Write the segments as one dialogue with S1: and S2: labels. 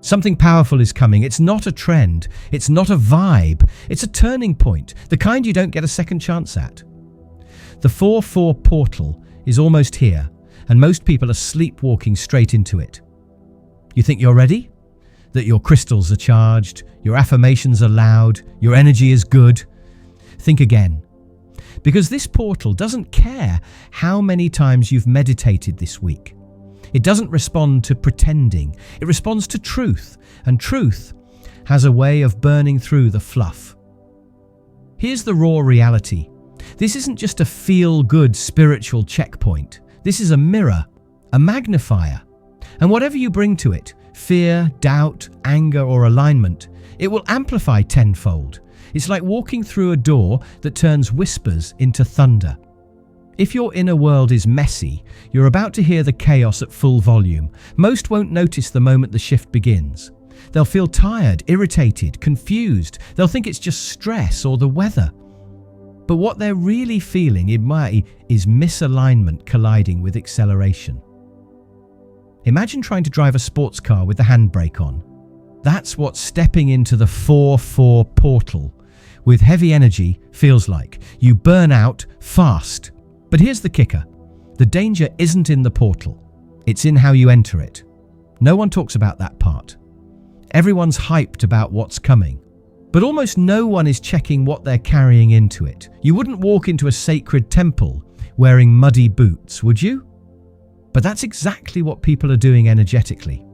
S1: Something powerful is coming. It's not a trend. It's not a vibe. It's a turning point, the kind you don't get a second chance at. The 4-4 portal is almost here, and most people are sleepwalking straight into it. You think you're ready? That your crystals are charged, your affirmations are loud, your energy is good? Think again. Because this portal doesn't care how many times you've meditated this week. It doesn't respond to pretending. It responds to truth, and truth has a way of burning through the fluff. Here's the raw reality. This isn't just a feel-good spiritual checkpoint. This is a mirror, a magnifier. And whatever you bring to it, fear, doubt, anger, or alignment, it will amplify tenfold. It's like walking through a door that turns whispers into thunder. If your inner world is messy, you're about to hear the chaos at full volume. Most won't notice the moment the shift begins. They'll feel tired, irritated, confused. They'll think it's just stress or the weather. But what they're really feeling is misalignment colliding with acceleration. Imagine trying to drive a sports car with the handbrake on. That's what stepping into the 4-4 portal with heavy energy feels like. You burn out fast. But here's the kicker. The danger isn't in the portal. It's in how you enter it. No one talks about that part. Everyone's hyped about what's coming. But almost no one is checking what they're carrying into it. You wouldn't walk into a sacred temple wearing muddy boots, would you? But that's exactly what people are doing energetically.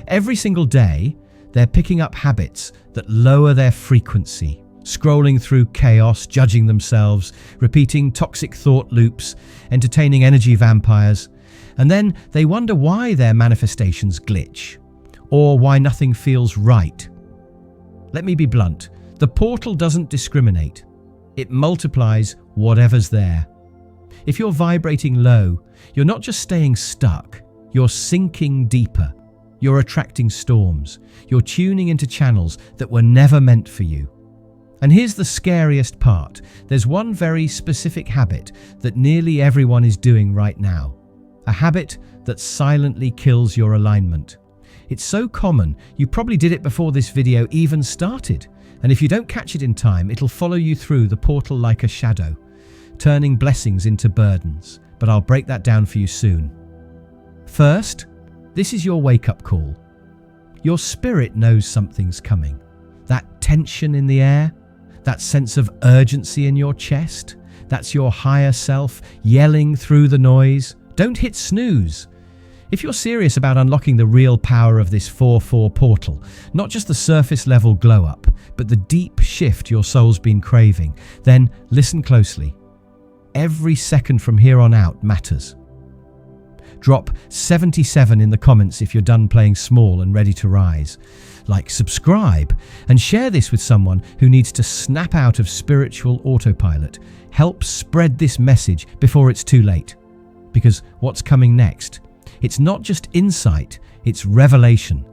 S1: Every single day, they're picking up habits that lower their frequency, scrolling through chaos, judging themselves, repeating toxic thought loops, entertaining energy vampires, and then they wonder why their manifestations glitch, or why nothing feels right. Let me be blunt. The portal doesn't discriminate. It multiplies whatever's there. If you're vibrating low, you're not just staying stuck, you're sinking deeper. You're attracting storms. You're tuning into channels that were never meant for you. And here's the scariest part. There's one very specific habit that nearly everyone is doing right now. A habit that silently kills your alignment. It's so common, you probably did it before this video even started. And if you don't catch it in time, it'll follow you through the portal like a shadow, turning blessings into burdens. But I'll break that down for you soon. First, this is your wake-up call. Your spirit knows something's coming. That tension in the air, that sense of urgency in your chest, that's your higher self yelling through the noise. Don't hit snooze. If you're serious about unlocking the real power of this 4-4 portal, not just the surface level glow up, but the deep shift your soul's been craving, then listen closely. Every second from here on out matters. Drop 77 in the comments if you're done playing small and ready to rise. Like, subscribe, and share this with someone who needs to snap out of spiritual autopilot. Help spread this message before it's too late. Because what's coming next? It's not just insight, it's revelation.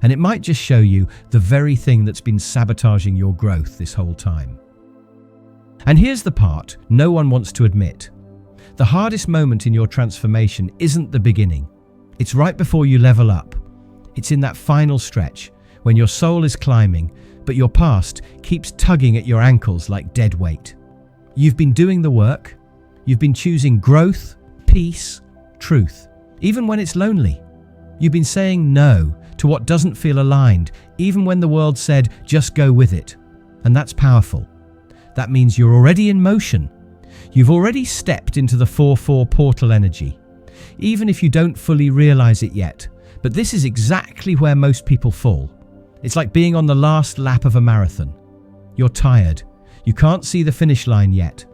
S1: And it might just show you the very thing that's been sabotaging your growth this whole time. And here's the part no one wants to admit. The hardest moment in your transformation isn't the beginning. It's right before you level up. It's in that final stretch when your soul is climbing, but your past keeps tugging at your ankles like dead weight. You've been doing the work. You've been choosing growth, peace, truth, even when it's lonely. You've been saying no to what doesn't feel aligned, even when the world said, just go with it. And that's powerful. That means you're already in motion. You've already stepped into the 4-4 portal energy, even if you don't fully realize it yet. But this is exactly where most people fall. It's like being on the last lap of a marathon. You're tired. You can't see the finish line yet.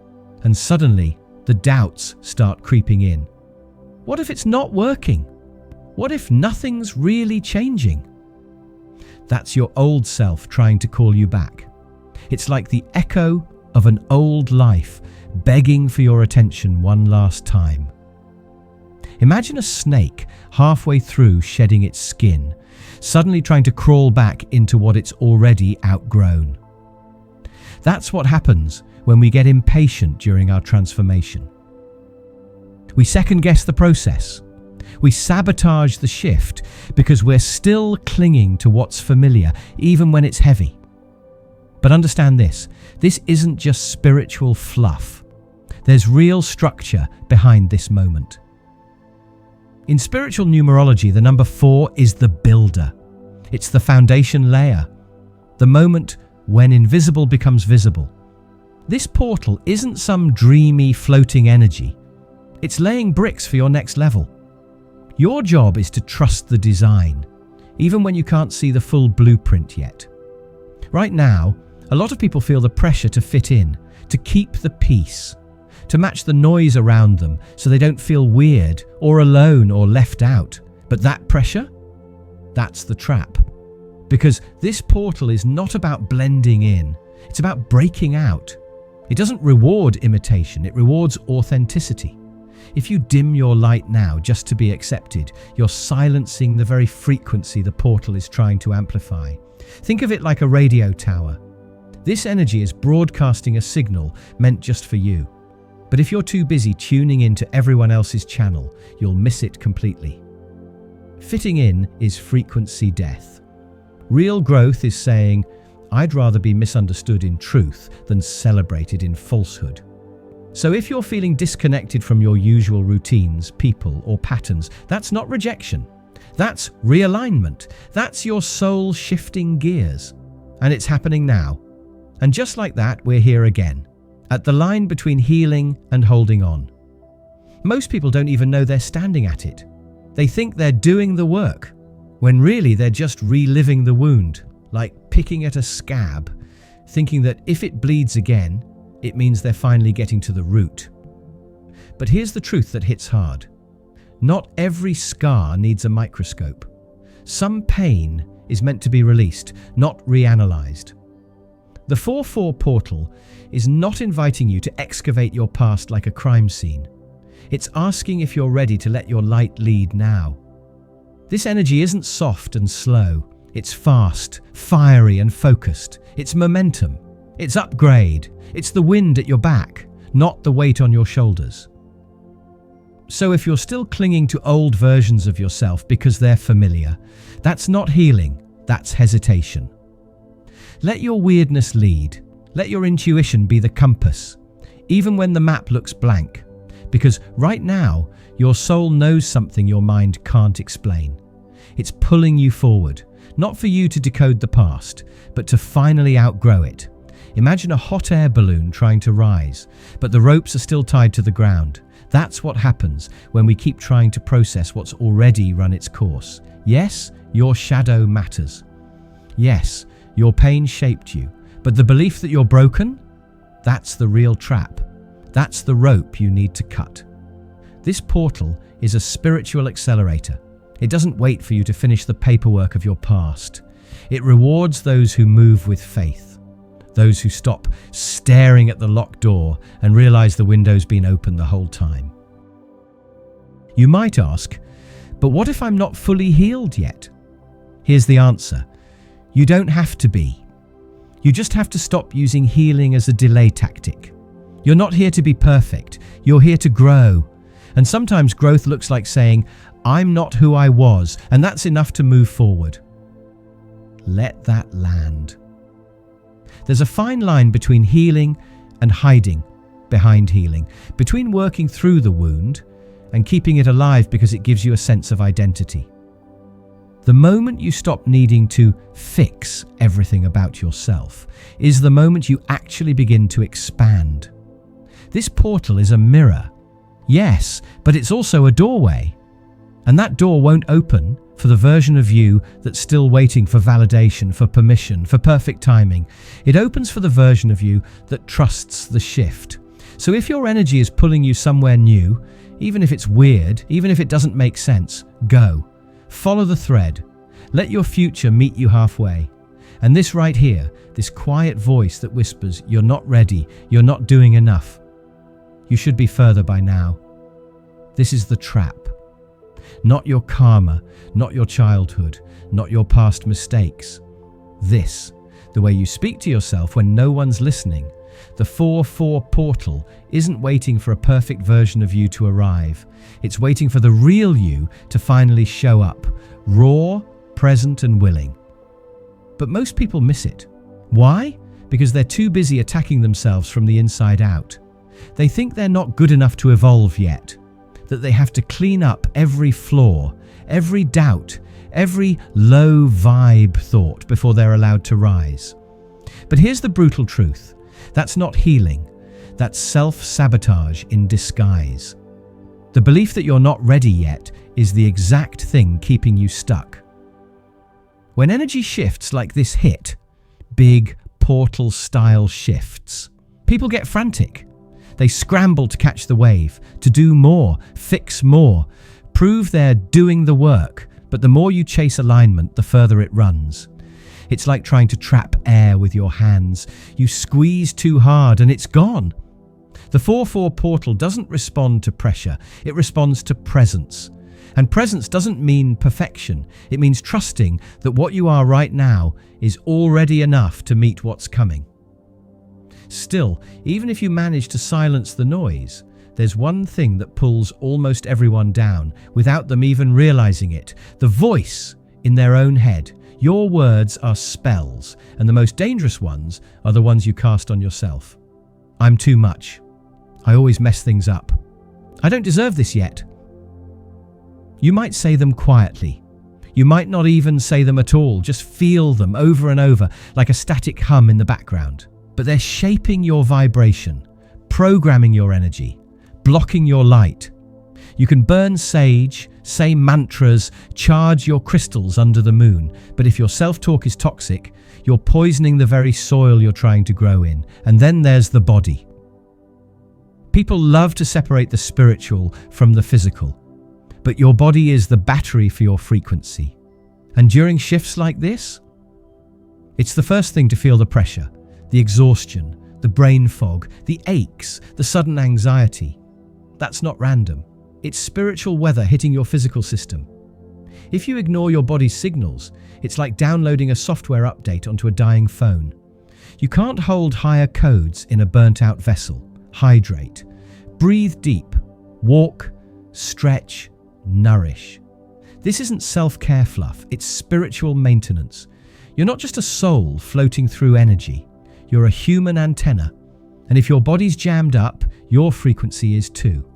S1: And suddenly, the doubts start creeping in. What if it's not working? What if nothing's really changing? That's your old self trying to call you back. It's like the echo of an old life begging for your attention one last time. Imagine a snake halfway through shedding its skin, suddenly trying to crawl back into what it's already outgrown. That's what happens when we get impatient during our transformation. We second-guess the process. We sabotage the shift because we're still clinging to what's familiar, even when it's heavy. But understand this isn't just spiritual fluff. There's real structure behind this moment. In spiritual numerology, the number 4 is the builder. It's the foundation layer, the moment when invisible becomes visible. This portal isn't some dreamy floating energy. It's laying bricks for your next level. Your job is to trust the design, even when you can't see the full blueprint yet. Right now, a lot of people feel the pressure to fit in, to keep the peace, to match the noise around them so they don't feel weird or alone or left out. But that pressure? That's the trap. Because this portal is not about blending in, it's about breaking out. It doesn't reward imitation, it rewards authenticity. If you dim your light now just to be accepted, you're silencing the very frequency the portal is trying to amplify. Think of it like a radio tower. This energy is broadcasting a signal meant just for you. But if you're too busy tuning into everyone else's channel, you'll miss it completely. Fitting in is frequency death. Real growth is saying, I'd rather be misunderstood in truth than celebrated in falsehood. So if you're feeling disconnected from your usual routines, people, or patterns, that's not rejection. That's realignment. That's your soul shifting gears. And it's happening now. And just like that, we're here again, at the line between healing and holding on. Most people don't even know they're standing at it. They think they're doing the work, when really they're just reliving the wound, like picking at a scab, thinking that if it bleeds again, it means they're finally getting to the root. But here's the truth that hits hard. Not every scar needs a microscope. Some pain is meant to be released, not reanalyzed. The 4-4 portal is not inviting you to excavate your past like a crime scene. It's asking if you're ready to let your light lead now. This energy isn't soft and slow. It's fast, fiery and focused. It's momentum. It's upgrade. It's the wind at your back, not the weight on your shoulders. So if you're still clinging to old versions of yourself because they're familiar, that's not healing, that's hesitation. Let your weirdness lead. Let your intuition be the compass, even when the map looks blank. Because right now, your soul knows something your mind can't explain. It's pulling you forward, not for you to decode the past, but to finally outgrow it. Imagine a hot air balloon trying to rise, but the ropes are still tied to the ground. That's what happens when we keep trying to process what's already run its course. Yes, your shadow matters. Yes, your pain shaped you, but the belief that you're broken? That's the real trap. That's the rope you need to cut. This portal is a spiritual accelerator. It doesn't wait for you to finish the paperwork of your past. It rewards those who move with faith, those who stop staring at the locked door and realize the window's been open the whole time. You might ask, but what if I'm not fully healed yet? Here's the answer. You don't have to be. You just have to stop using healing as a delay tactic. You're not here to be perfect. You're here to grow. And sometimes growth looks like saying, I'm not who I was, and that's enough to move forward. Let that land. There's a fine line between healing and hiding behind healing, between working through the wound and keeping it alive because it gives you a sense of identity. The moment you stop needing to fix everything about yourself is the moment you actually begin to expand. This portal is a mirror, yes, but it's also a doorway. And that door won't open for the version of you that's still waiting for validation, for permission, for perfect timing. It opens for the version of you that trusts the shift. So if your energy is pulling you somewhere new, even if it's weird, even if it doesn't make sense, go. Follow the thread. Let your future meet you halfway. And this right here, this quiet voice that whispers, you're not ready, you're not doing enough. You should be further by now. This is the trap. Not your karma, not your childhood, not your past mistakes. This, the way you speak to yourself when no one's listening, The 4-4 portal isn't waiting for a perfect version of you to arrive. It's waiting for the real you to finally show up, raw, present and willing. But most people miss it. Why? Because they're too busy attacking themselves from the inside out. They think they're not good enough to evolve yet, that they have to clean up every flaw, every doubt, every low vibe thought before they're allowed to rise. But here's the brutal truth. That's not healing. That's self-sabotage in disguise. The belief that you're not ready yet is the exact thing keeping you stuck. When energy shifts like this hit, big portal-style shifts, people get frantic. They scramble to catch the wave, to do more, fix more, prove they're doing the work, but the more you chase alignment, the further it runs. It's like trying to trap air with your hands. You squeeze too hard and it's gone. The 4-4 portal doesn't respond to pressure, it responds to presence. And presence doesn't mean perfection, it means trusting that what you are right now is already enough to meet what's coming. Still, even if you manage to silence the noise, there's one thing that pulls almost everyone down without them even realizing it: the voice in their own head. Your words are spells, and the most dangerous ones are the ones you cast on yourself. I'm too much. I always mess things up. I don't deserve this yet. You might say them quietly. You might not even say them at all, just feel them over and over like a static hum in the background. But they're shaping your vibration, programming your energy, blocking your light. You can burn sage, say mantras, charge your crystals under the moon, but if your self-talk is toxic, you're poisoning the very soil you're trying to grow in. And then there's the body. People love to separate the spiritual from the physical, but your body is the battery for your frequency. And during shifts like this, it's the first thing to feel the pressure, the exhaustion, the brain fog, the aches, the sudden anxiety. That's not random. It's spiritual weather hitting your physical system. If you ignore your body's signals, it's like downloading a software update onto a dying phone. You can't hold higher codes in a burnt-out vessel. Hydrate. Breathe deep. Walk. Stretch. Nourish. This isn't self-care fluff, it's spiritual maintenance. You're not just a soul floating through energy. You're a human antenna. And if your body's jammed up, your frequency is too.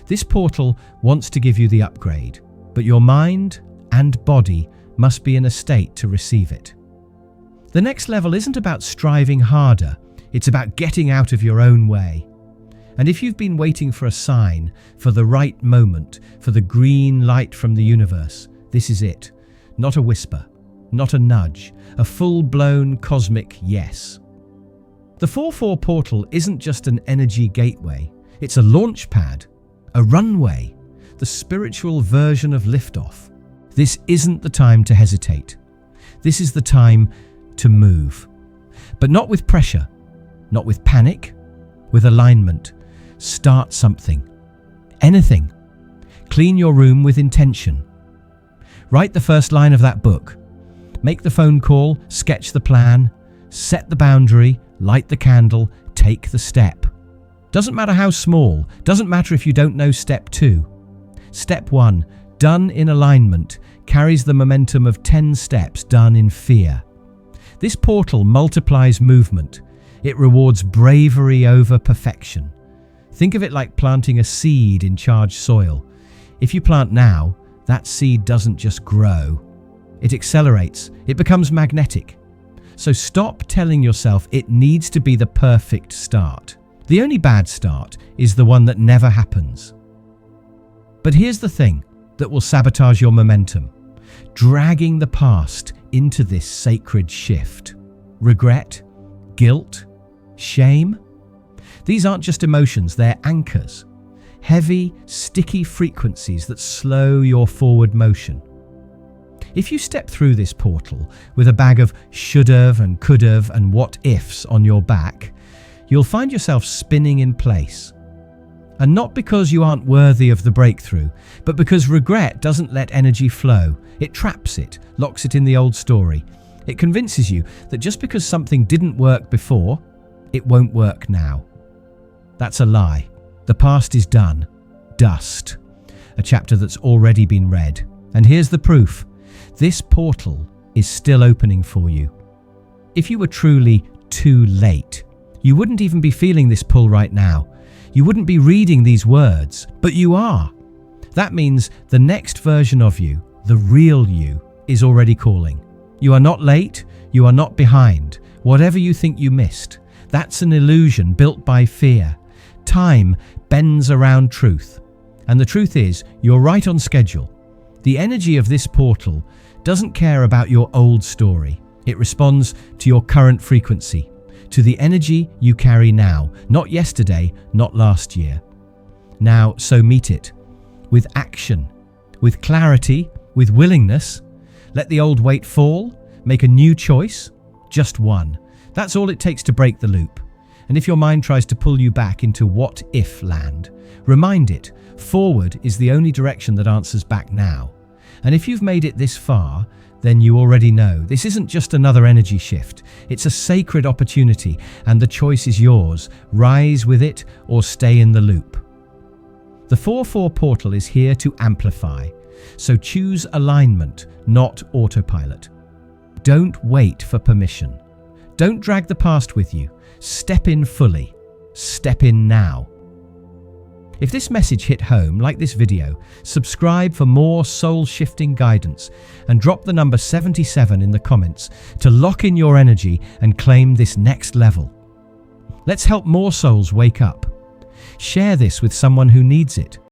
S1: This portal wants to give you the upgrade, but your mind and body must be in a state to receive it. The next level isn't about striving harder, it's about getting out of your own way. And if you've been waiting for a sign, for the right moment, for the green light from the universe, this is it. Not a whisper, not a nudge, a full-blown cosmic yes. The 4-4 portal isn't just an energy gateway, it's a launch pad, a runway, the spiritual version of liftoff. This isn't the time to hesitate. This is the time to move. But not with pressure, not with panic, with alignment. Start something. Anything. Clean your room with intention. Write the first line of that book. Make the phone call, sketch the plan, set the boundary, light the candle, take the step. Doesn't matter how small, doesn't matter if you don't know step 2. Step 1, done in alignment, carries the momentum of 10 steps done in fear. This portal multiplies movement. It rewards bravery over perfection. Think of it like planting a seed in charged soil. If you plant now, that seed doesn't just grow. It accelerates, it becomes magnetic. So stop telling yourself it needs to be the perfect start. The only bad start is the one that never happens. But here's the thing that will sabotage your momentum: dragging the past into this sacred shift. Regret, guilt, shame. These aren't just emotions, they're anchors. Heavy, sticky frequencies that slow your forward motion. If you step through this portal with a bag of should've and could've and what ifs on your back, you'll find yourself spinning in place. And not because you aren't worthy of the breakthrough, but because regret doesn't let energy flow. It traps it, locks it in the old story. It convinces you that just because something didn't work before, It won't work now. That's a lie. The past is done. Dust. A chapter that's already been read. And here's the proof. This portal is still opening for you. If you were truly too late, you wouldn't even be feeling this pull right now. You wouldn't be reading these words, but you are. That means the next version of you, the real you, is already calling. You are not late, you are not behind. Whatever you think you missed, that's an illusion built by fear. Time bends around truth. And the truth is, you're right on schedule. The energy of this portal doesn't care about your old story. It responds to your current frequency, to the energy you carry now, not yesterday, not last year. Now, so meet it. With action, with clarity, with willingness. Let the old weight fall, make a new choice, just one. That's all it takes to break the loop. And if your mind tries to pull you back into what-if land, remind it, forward is the only direction that answers back now. And if you've made it this far, then you already know this isn't just another energy shift. It's a sacred opportunity, and the choice is yours. Rise with it or stay in the loop. The 4-4 portal is here to amplify, so choose alignment, not autopilot. Don't wait for permission. Don't drag the past with you. Step in fully. Step in now. If this message hit home, like this video, subscribe for more soul-shifting guidance and drop the number 77 in the comments to lock in your energy and claim this next level. Let's help more souls wake up. Share this with someone who needs it.